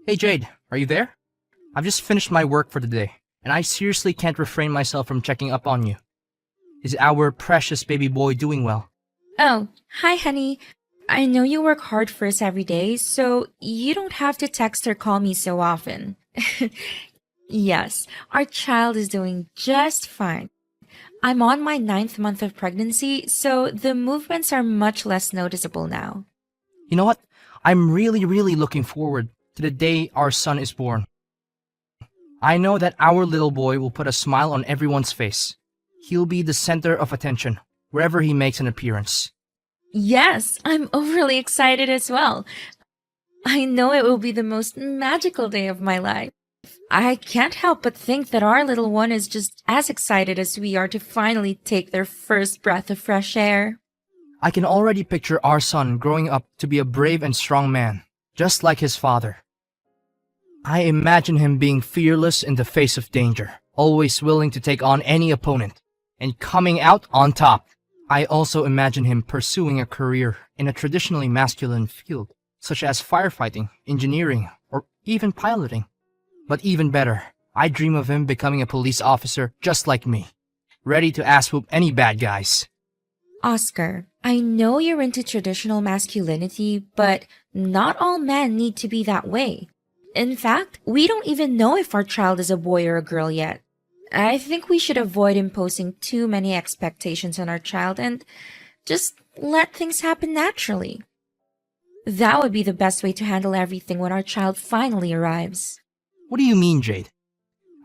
Hey Jade, are you there? I've just finished my work for the day, and I seriously can't refrain myself from checking up on you. Is our precious baby boy doing well? Oh, hi, honey. I know you work hard for us every day, so you don't have to text or call me so often. Yes, our child is doing just fine. I'm on my ninth month of pregnancy, so the movements are much less noticeable now. You know what? I'm really looking forward to the day our son is born. I know that our little boy will put a smile on everyone's face. He'll be the center of attention wherever he makes an appearance. Yes, I'm overly excited as well. I know it will be the most magical day of my life. I can't help but think that our little one is just as excited as we are to finally take their first breath of fresh air. I can already picture our son growing up to be a brave and strong man, just like his father. I imagine him being fearless in the face of danger, always willing to take on any opponent, and coming out on top. I also imagine him pursuing a career in a traditionally masculine field, such as firefighting, engineering, or even piloting. But even better, I dream of him becoming a police officer just like me, ready to ass whoop any bad guys. Oscar, I know you're into traditional masculinity, but not all men need to be that way. In fact, we don't even know if our child is a boy or a girl yet. I think we should avoid imposing too many expectations on our child and just let things happen naturally. That would be the best way to handle everything when our child finally arrives. What do you mean, Jade?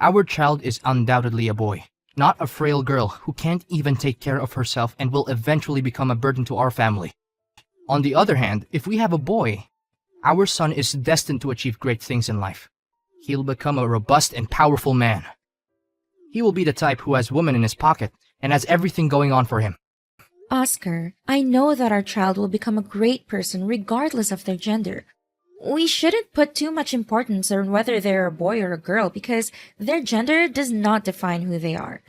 Our child is undoubtedly a boy, not a frail girl who can't even take care of herself and will eventually become a burden to our family. On the other hand, if we have a boy, our son is destined to achieve great things in life. He'll become a robust and powerful man. He will be the type who has women in his pocket and has everything going on for him. Oscar, I know that our child will become a great person regardless of their gender. We shouldn't put too much importance on whether they're a boy or a girl because their gender does not define who they are.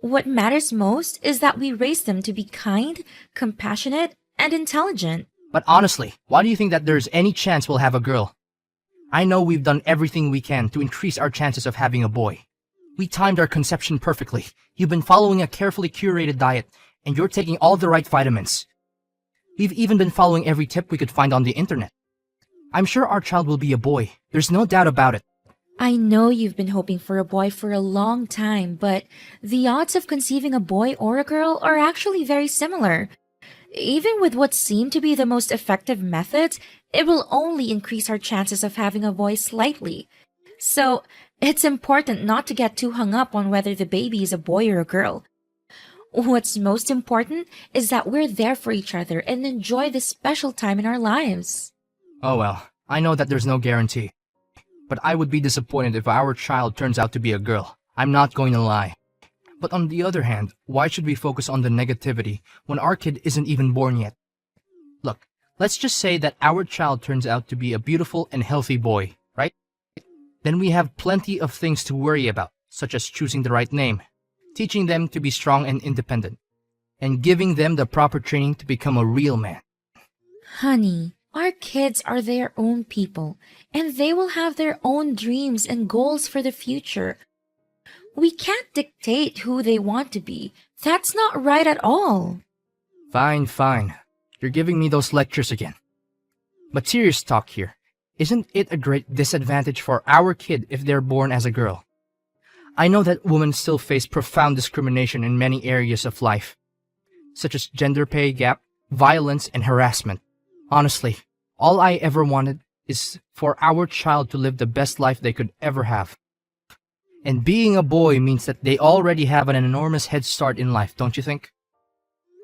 What matters most is that we raise them to be kind, compassionate, and intelligent. But honestly, why do you think that there's any chance we'll have a girl? I know we've done everything we can to increase our chances of having a boy. We timed our conception perfectly. You've been following a carefully curated diet, and you're taking all the right vitamins. We've even been following every tip we could find on the internet. I'm sure our child will be a boy. There's no doubt about it. I know you've been hoping for a boy for a long time, but the odds of conceiving a boy or a girl are actually very similar. Even with what seem to be the most effective methods, it will only increase our chances of having a boy slightly. So, it's important not to get too hung up on whether the baby is a boy or a girl. What's most important is that we're there for each other and enjoy this special time in our lives. Oh well, I know that there's no guarantee. But I would be disappointed if our child turns out to be a girl. I'm not going to lie. But on the other hand, why should we focus on the negativity when our kid isn't even born yet? Look, let's just say that our child turns out to be a beautiful and healthy boy, right? Then we have plenty of things to worry about, such as choosing the right name, teaching them to be strong and independent, and giving them the proper training to become a real man. Honey, our kids are their own people, and they will have their own dreams and goals for the future. We can't dictate who they want to be. That's not right at all. Fine. You're giving me those lectures again. But serious talk here. Isn't it a great disadvantage for our kid if they're born as a girl? I know that women still face profound discrimination in many areas of life, such as gender pay gap, violence, and harassment. Honestly, all I ever wanted is for our child to live the best life they could ever have. And being a boy means that they already have an enormous head start in life, don't you think?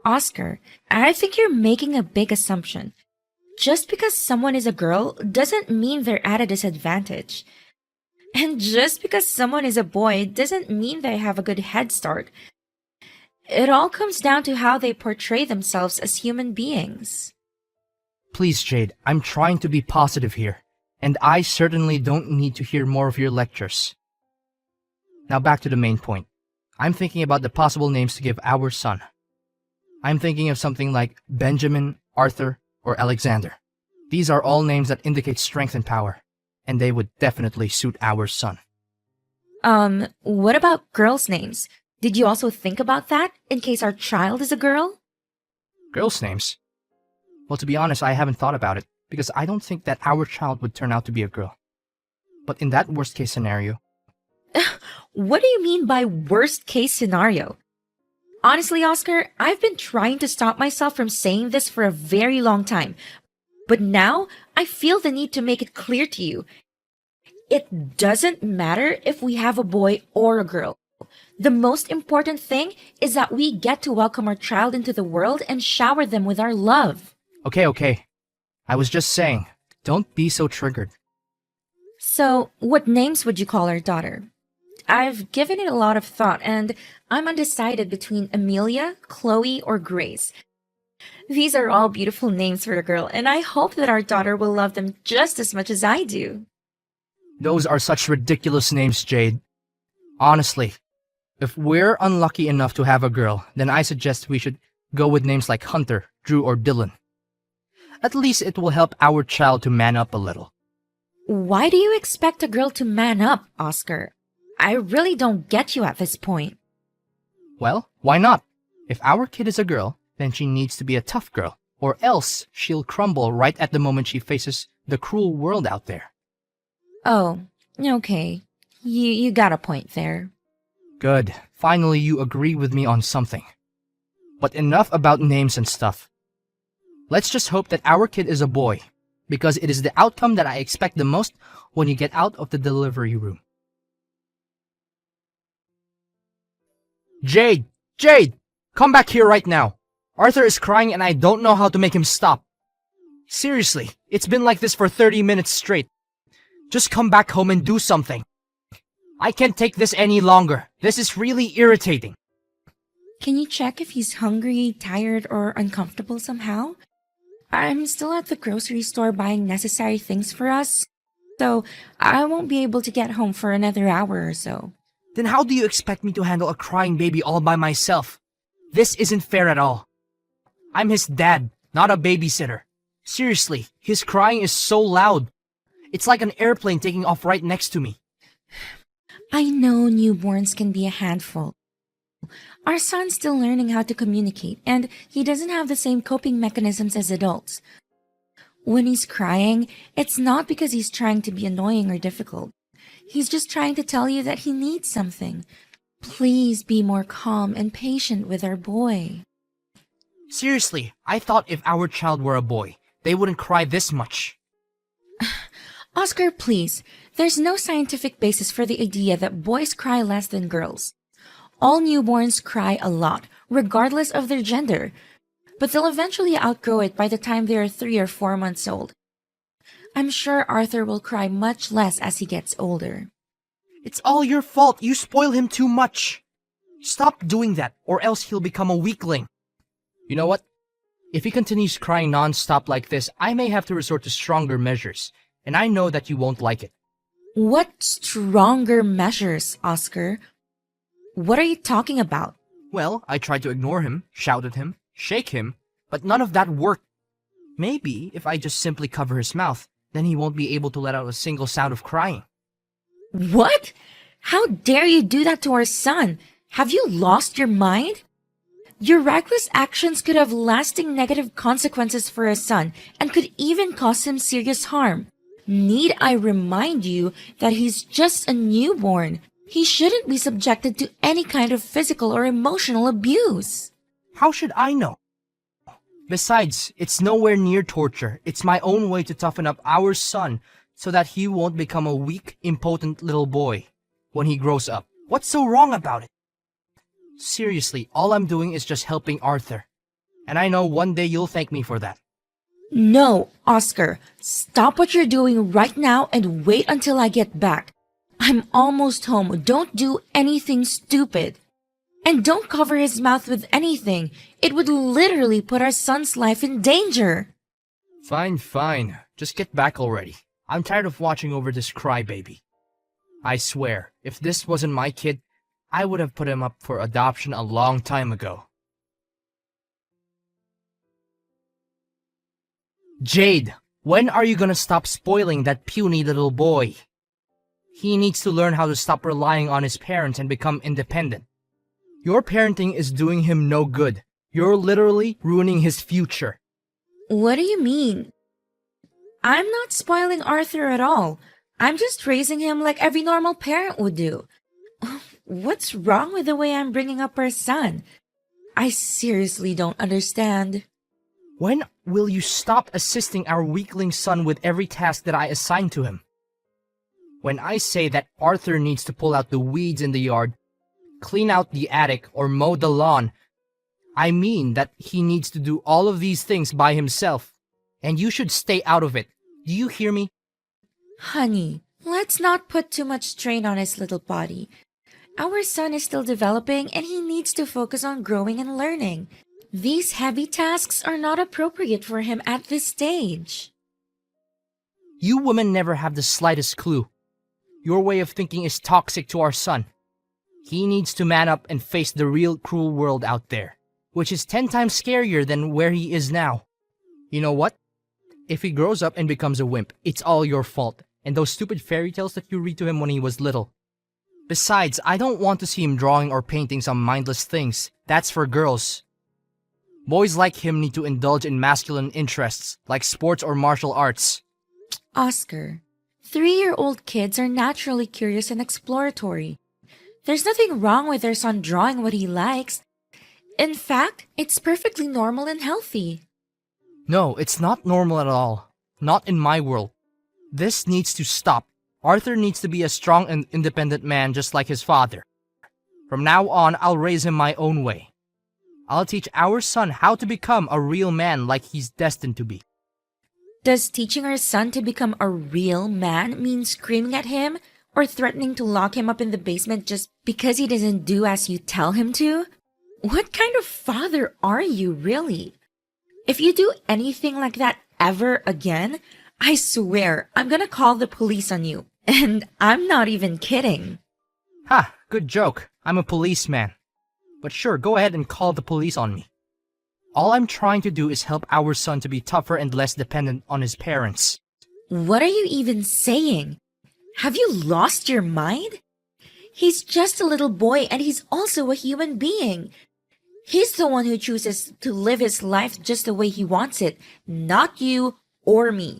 Oscar, I think you're making a big assumption. Just because someone is a girl doesn't mean they're at a disadvantage. And just because someone is a boy doesn't mean they have a good head start. It all comes down to how they portray themselves as human beings. Please, Jade, I'm trying to be positive here, and I certainly don't need to hear more of your lectures. Now back to the main point. I'm thinking about the possible names to give our son. I'm thinking of something like Benjamin, Arthur, or Alexander. These are all names that indicate strength and power. and they would definitely suit our son. What about girls' names? Did you also think about that, in case our child is a girl? Girls' names? Well, to be honest, I haven't thought about it, because I don't think that our child would turn out to be a girl. But in that worst-case scenario... What do you mean by worst-case scenario? Honestly, Oscar, I've been trying to stop myself from saying this for a very long time. But now, I feel the need to make it clear to you. It doesn't matter if we have a boy or a girl. The most important thing is that we get to welcome our child into the world and shower them with our love. Okay. I was just saying, don't be so triggered. So, what names would you call our daughter? I've given it a lot of thought, and I'm undecided between Amelia, Chloe, or Grace. These are all beautiful names for a girl, and I hope that our daughter will love them just as much as I do. Those are such ridiculous names, Jade. Honestly, if we're unlucky enough to have a girl, then I suggest we should go with names like Hunter, Drew, or Dylan. At least it will help our child to man up a little. Why do you expect a girl to man up, Oscar? I really don't get you at this point. Well, why not? If our kid is a girl, then she needs to be a tough girl, or else she'll crumble right at the moment she faces the cruel world out there. Oh, okay. You got a point there. Good. Finally, you agree with me on something. But enough about names and stuff. Let's just hope that our kid is a boy, because it is the outcome that I expect the most when you get out of the delivery room. Jade! Come back here right now. Arthur is crying and I don't know how to make him stop. Seriously, it's been like this for 30 minutes straight. Just come back home and do something. I can't take this any longer. This is really irritating. Can you check if he's hungry, tired, or uncomfortable somehow? I'm still at the grocery store buying necessary things for us, so I won't be able to get home for another hour or so. Then how do you expect me to handle a crying baby all by myself? This isn't fair at all. I'm his dad, not a babysitter. Seriously, his crying is so loud. It's like an airplane taking off right next to me. I know newborns can be a handful. Our son's still learning how to communicate, and he doesn't have the same coping mechanisms as adults. When he's crying, it's not because he's trying to be annoying or difficult. He's just trying to tell you that he needs something. Please be more calm and patient with our boy. Seriously, I thought if our child were a boy, they wouldn't cry this much. Oscar, please. There's no scientific basis for the idea that boys cry less than girls. All newborns cry a lot, regardless of their gender. But they'll eventually outgrow it by the time they are 3 or 4 months old. I'm sure Arthur will cry much less as he gets older. It's all your fault. You spoil him too much. Stop doing that, or else he'll become a weakling. You know what? If he continues crying non-stop like this, I may have to resort to stronger measures, and I know that you won't like it. What stronger measures, Oscar? What are you talking about? Well, I tried to ignore him, shout at him, shake him, but none of that worked. Maybe if I just simply cover his mouth, then he won't be able to let out a single sound of crying. What? How dare you do that to our son? Have you lost your mind? Your reckless actions could have lasting negative consequences for our son and could even cause him serious harm. Need I remind you that he's just a newborn? He shouldn't be subjected to any kind of physical or emotional abuse. How should I know? Besides, it's nowhere near torture. It's my own way to toughen up our son so that he won't become a weak, impotent little boy when he grows up. What's so wrong about it? Seriously, all I'm doing is just helping Arthur. And I know one day you'll thank me for that. No, Oscar. Stop what you're doing right now and wait until I get back. I'm almost home. Don't do anything stupid. And don't cover his mouth with anything. It would literally put our son's life in danger. Fine. Just get back already. I'm tired of watching over this crybaby. I swear, if this wasn't my kid, I would have put him up for adoption a long time ago. Jade, When are you gonna stop spoiling that puny little boy? He needs to learn how to stop relying on his parents and become independent. Your parenting is doing him no good. You're literally ruining his future. What do you mean? I'm not spoiling Arthur at all. I'm just raising him like every normal parent would do. What's wrong with the way I'm bringing up our son? I seriously don't understand. When will you stop assisting our weakling son with every task that I assign to him? When I say that Arthur needs to pull out the weeds in the yard, clean out the attic, or mow the lawn, I mean that he needs to do all of these things by himself, and you should stay out of it. Do you hear me? Honey, let's not put too much strain on his little body. Our son is still developing and he needs to focus on growing and learning. These heavy tasks are not appropriate for him at this stage. You women never have the slightest clue. Your way of thinking is toxic to our son. He needs to man up and face the real cruel world out there, which is 10 times scarier than where he is now. You know what? If he grows up and becomes a wimp, it's all your fault, and those stupid fairy tales that you read to him when he was little. Besides, I don't want to see him drawing or painting some mindless things. That's for girls. Boys like him need to indulge in masculine interests, like sports or martial arts. Oscar, 3-year-old kids are naturally curious and exploratory. There's nothing wrong with their son drawing what he likes. In fact, it's perfectly normal and healthy. No, it's not normal at all. Not in my world. This needs to stop. Arthur needs to be a strong and independent man just like his father. From now on, I'll raise him my own way. I'll teach our son how to become a real man like he's destined to be. Does teaching our son to become a real man mean screaming at him or threatening to lock him up in the basement just because he doesn't do as you tell him to? What kind of father are you, really? If you do anything like that ever again, I swear I'm gonna call the police on you. And I'm not even kidding. Ha, good joke. I'm a policeman. But sure, go ahead and call the police on me. All I'm trying to do is help our son to be tougher and less dependent on his parents. What are you even saying? Have you lost your mind? He's just a little boy and he's also a human being. He's the one who chooses to live his life just the way he wants it, not you or me.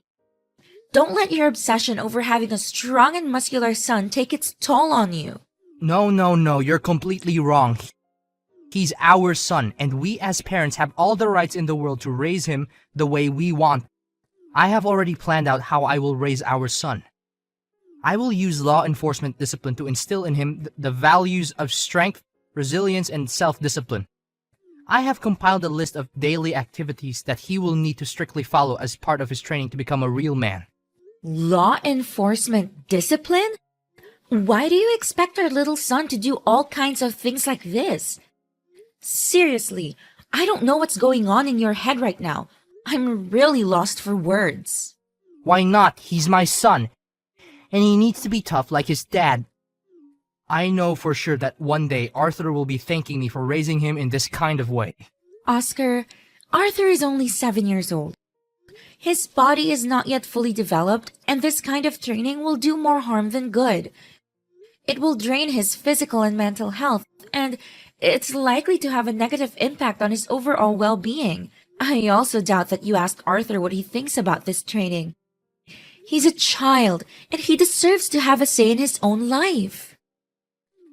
Don't let your obsession over having a strong and muscular son take its toll on you. No, you're completely wrong. He's our son, and we as parents have all the rights in the world to raise him the way we want. I have already planned out how I will raise our son. I will use law enforcement discipline to instill in him the values of strength, resilience, and self-discipline. I have compiled a list of daily activities that he will need to strictly follow as part of his training to become a real man. Law enforcement discipline? Why do you expect our little son to do all kinds of things like this? Seriously, I don't know what's going on in your head right now. I'm really lost for words. Why not? He's my son. And he needs to be tough like his dad. I know for sure that one day Arthur will be thanking me for raising him in this kind of way. Oscar, Arthur is only 7 years old. His body is not yet fully developed, and this kind of training will do more harm than good. It will drain his physical and mental health, and it's likely to have a negative impact on his overall well-being. I also doubt that you asked Arthur what he thinks about this training. He's a child, and he deserves to have a say in his own life.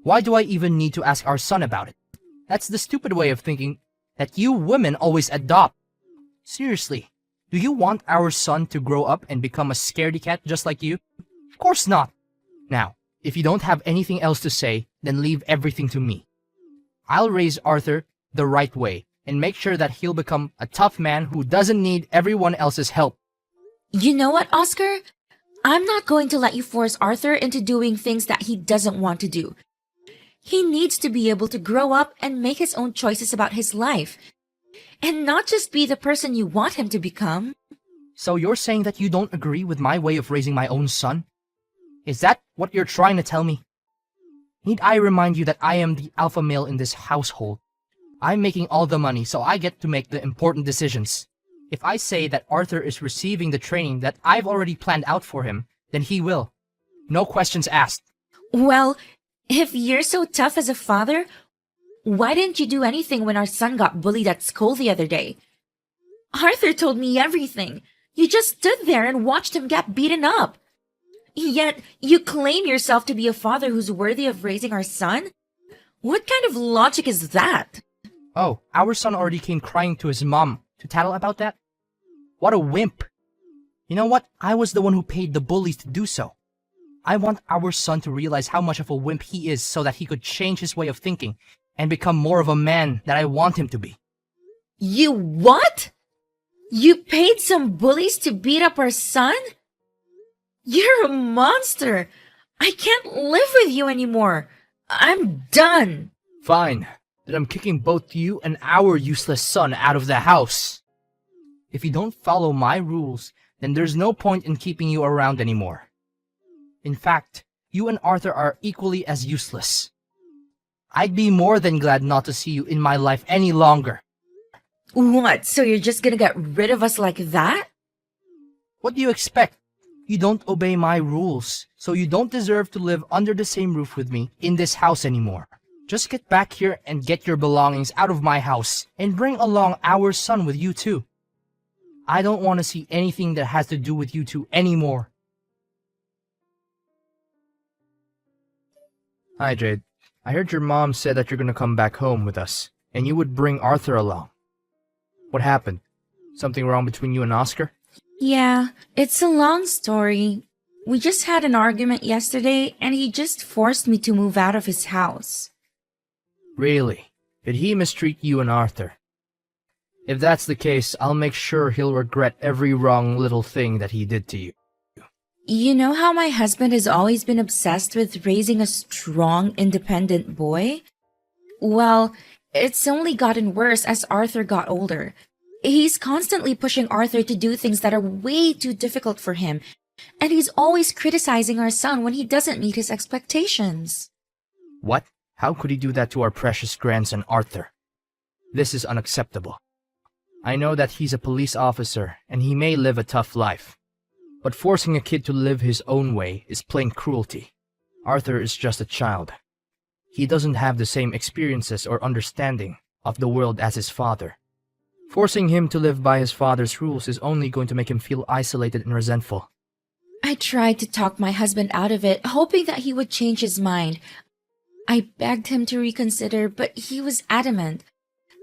Why do I even need to ask our son about it? That's the stupid way of thinking that you women always adopt. Seriously, do you want our son to grow up and become a scaredy cat just like you? Of course not. Now, if you don't have anything else to say, then leave everything to me. I'll raise Arthur the right way and make sure that he'll become a tough man who doesn't need everyone else's help. You know what, Oscar? I'm not going to let you force Arthur into doing things that he doesn't want to do. He needs to be able to grow up and make his own choices about his life, and not just be the person you want him to become. So you're saying that you don't agree with my way of raising my own son? Is that what you're trying to tell me? Need I remind you that I am the alpha male in this household? I'm making all the money, so I get to make the important decisions. If I say that Arthur is receiving the training that I've already planned out for him, then he will. No questions asked. Well, if you're so tough as a father, why didn't you do anything when our son got bullied at school the other day? Arthur told me everything. You just stood there and watched him get beaten up. Yet, you claim yourself to be a father who's worthy of raising our son? What kind of logic is that? Oh, our son already came crying to his mom to tattle about that? What a wimp. You know what? I was the one who paid the bullies to do so. I want our son to realize how much of a wimp he is so that he could change his way of thinking and become more of a man that I want him to be. You what? You paid some bullies to beat up our son? You're a monster. I can't live with you anymore. I'm done. Fine. Then I'm kicking both you and our useless son out of the house. If you don't follow my rules, then there's no point in keeping you around anymore. In fact, you and Arthur are equally as useless. I'd be more than glad not to see you in my life any longer. What, so you're just gonna get rid of us like that? What do you expect? You don't obey my rules, so you don't deserve to live under the same roof with me in this house anymore. Just get back here and get your belongings out of my house and bring along our son with you too. I don't want to see anything that has to do with you two anymore. Hi, Jade. I heard your mom said that you're gonna come back home with us, and you would bring Arthur along. What happened? Something wrong between you and Oscar? Yeah, it's a long story. We just had an argument yesterday, and he just forced me to move out of his house. Really? Did he mistreat you and Arthur? If that's the case, I'll make sure he'll regret every wrong little thing that he did to you. You know how my husband has always been obsessed with raising a strong, independent boy? Well, it's only gotten worse as Arthur got older. He's constantly pushing Arthur to do things that are way too difficult for him, and he's always criticizing our son when he doesn't meet his expectations. What? How could he do that to our precious grandson Arthur? This is unacceptable. I know that he's a police officer and he may live a tough life, but forcing a kid to live his own way is plain cruelty. Arthur is just a child. He doesn't have the same experiences or understanding of the world as his father. Forcing him to live by his father's rules is only going to make him feel isolated and resentful. I tried to talk my husband out of it, hoping that he would change his mind. I begged him to reconsider, but he was adamant.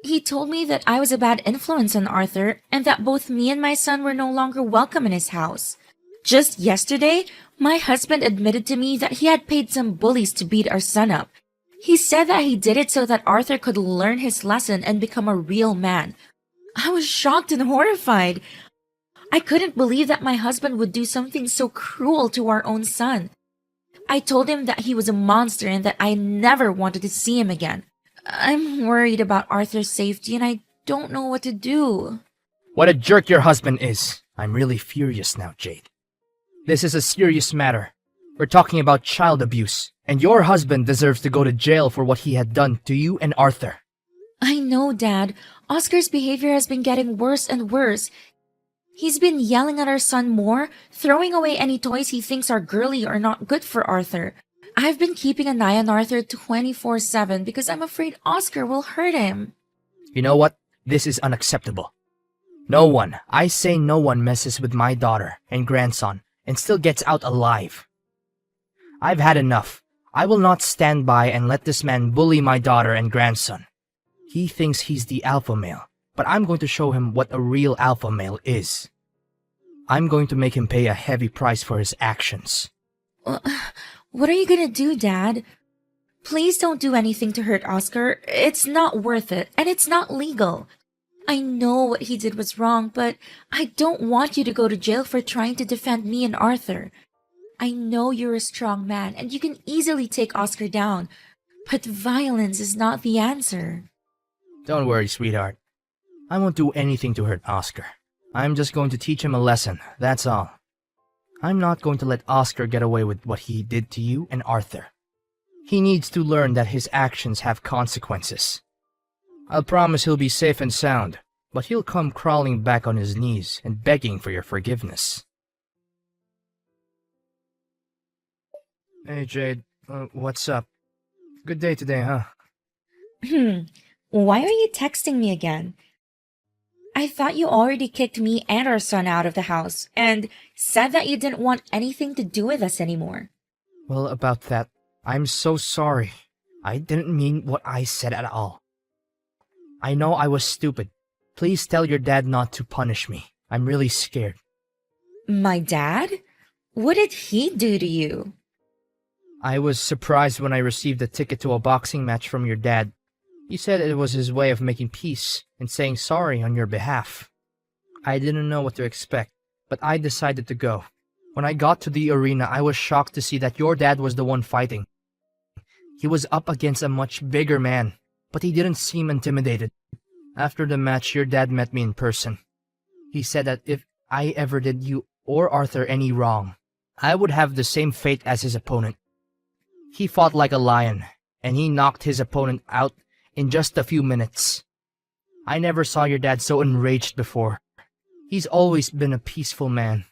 He told me that I was a bad influence on Arthur and that both me and my son were no longer welcome in his house. Just yesterday, my husband admitted to me that he had paid some bullies to beat our son up. He said that he did it so that Arthur could learn his lesson and become a real man. I was shocked and horrified. I couldn't believe that my husband would do something so cruel to our own son. I told him that he was a monster and that I never wanted to see him again. I'm worried about Arthur's safety and I don't know what to do. What a jerk your husband is. I'm really furious now, Jade. This is a serious matter. We're talking about child abuse, and your husband deserves to go to jail for what he had done to you and Arthur. I know, Dad. Oscar's behavior has been getting worse and worse. He's been yelling at our son more, throwing away any toys he thinks are girly or not good for Arthur. I've been keeping an eye on Arthur 24/7 because I'm afraid Oscar will hurt him. You know what? This is unacceptable. No one, I say no one messes with my daughter and grandson and still gets out alive. I've had enough. I will not stand by and let this man bully my daughter and grandson. He thinks he's the alpha male, but I'm going to show him what a real alpha male is. I'm going to make him pay a heavy price for his actions. What are you gonna do, Dad? Please don't do anything to hurt Oscar. It's not worth it, and it's not legal. I know what he did was wrong, but I don't want you to go to jail for trying to defend me and Arthur. I know you're a strong man, and you can easily take Oscar down, but violence is not the answer. Don't worry, sweetheart. I won't do anything to hurt Oscar. I'm just going to teach him a lesson, that's all. I'm not going to let Oscar get away with what he did to you and Arthur. He needs to learn that his actions have consequences. I'll promise he'll be safe and sound, but he'll come crawling back on his knees and begging for your forgiveness. Hey Jade, what's up? Good day today, huh? Why are you texting me again? I thought you already kicked me and our son out of the house and said that you didn't want anything to do with us anymore. Well, about that, I'm so sorry. I didn't mean what I said at all. I know I was stupid. Please tell your dad not to punish me. I'm really scared. My dad? What did he do to you? I was surprised when I received a ticket to a boxing match from your dad. He said it was his way of making peace and saying sorry on your behalf. I didn't know what to expect, but I decided to go. When I got to the arena, I was shocked to see that your dad was the one fighting. He was up against a much bigger man, but he didn't seem intimidated. After the match, your dad met me in person. He said that if I ever did you or Arthur any wrong, I would have the same fate as his opponent. He fought like a lion, and he knocked his opponent out in just a few minutes. I never saw your dad so enraged before. He's always been a peaceful man,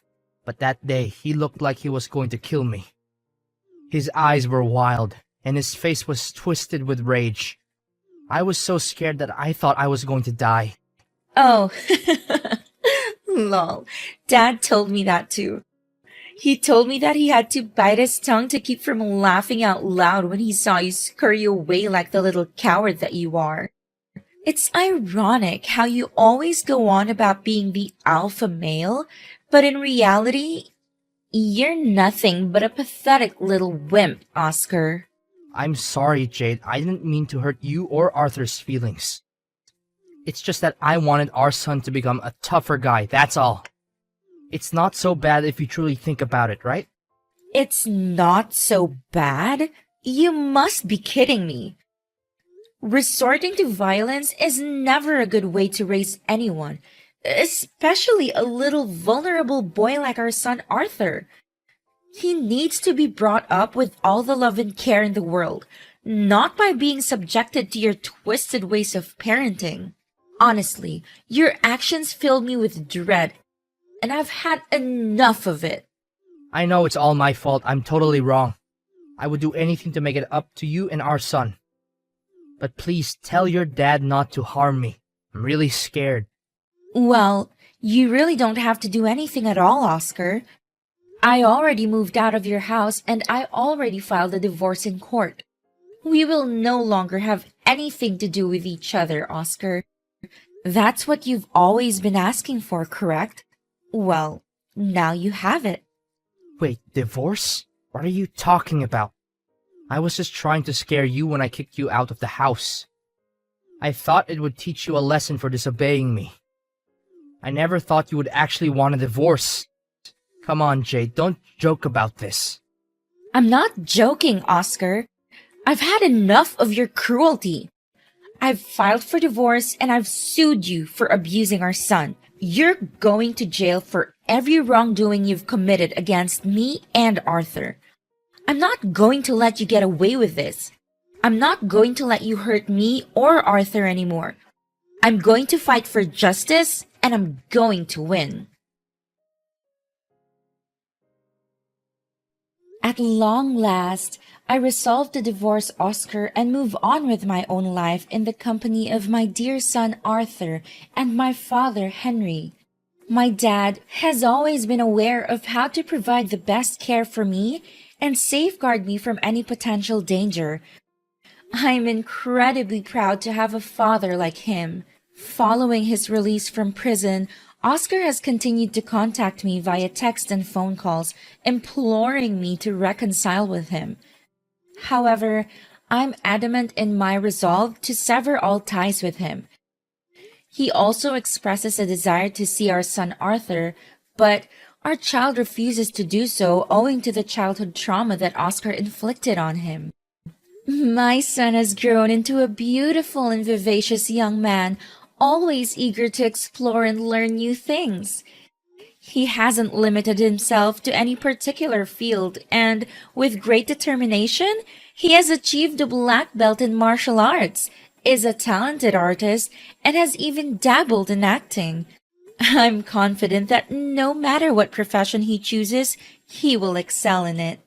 but that day he looked like he was going to kill me. His eyes were wild, and his face was twisted with rage. I was so scared that I thought I was going to die. Oh, lol. Dad told me that too. He told me that he had to bite his tongue to keep from laughing out loud when he saw you scurry away like the little coward that you are. It's ironic how you always go on about being the alpha male, but in reality, you're nothing but a pathetic little wimp, Oscar. I'm sorry, Jade. I didn't mean to hurt you or Arthur's feelings. It's just that I wanted our son to become a tougher guy, that's all. It's not so bad if you truly think about it, right? It's not so bad? You must be kidding me. Resorting to violence is never a good way to raise anyone, especially a little vulnerable boy like our son Arthur. He needs to be brought up with all the love and care in the world, not by being subjected to your twisted ways of parenting. Honestly, your actions filled me with dread, and I've had enough of it. I know it's all my fault. I'm totally wrong. I would do anything to make it up to you and our son. But please tell your dad not to harm me. I'm really scared. Well, you really don't have to do anything at all, Oscar. I already moved out of your house and I already filed a divorce in court. We will no longer have anything to do with each other, Oscar. That's what you've always been asking for, correct? Well, now you have it. Wait, divorce? What are you talking about? I was just trying to scare you when I kicked you out of the house. I thought it would teach you a lesson for disobeying me. I never thought you would actually want a divorce. Come on, Jade, don't joke about this. I'm not joking, Oscar. I've had enough of your cruelty. I've filed for divorce and I've sued you for abusing our son. You're going to jail for every wrongdoing you've committed against me and Arthur. I'm not going to let you get away with this. I'm not going to let you hurt me or Arthur anymore. I'm going to fight for justice and I'm going to win. At long last, I resolved to divorce Oscar and move on with my own life in the company of my dear son Arthur and my father Henry. My dad has always been aware of how to provide the best care for me and safeguard me from any potential danger. I'm incredibly proud to have a father like him. Following his release from prison, Oscar has continued to contact me via text and phone calls, imploring me to reconcile with him. However, I'm adamant in my resolve to sever all ties with him. He also expresses a desire to see our son Arthur, but our child refuses to do so owing to the childhood trauma that Oscar inflicted on him. My son has grown into a beautiful and vivacious young man, always eager to explore and learn new things. He hasn't limited himself to any particular field, and with great determination, he has achieved a black belt in martial arts is a talented artist and has even dabbled in acting. I'm confident that no matter what profession he chooses, he will excel in it.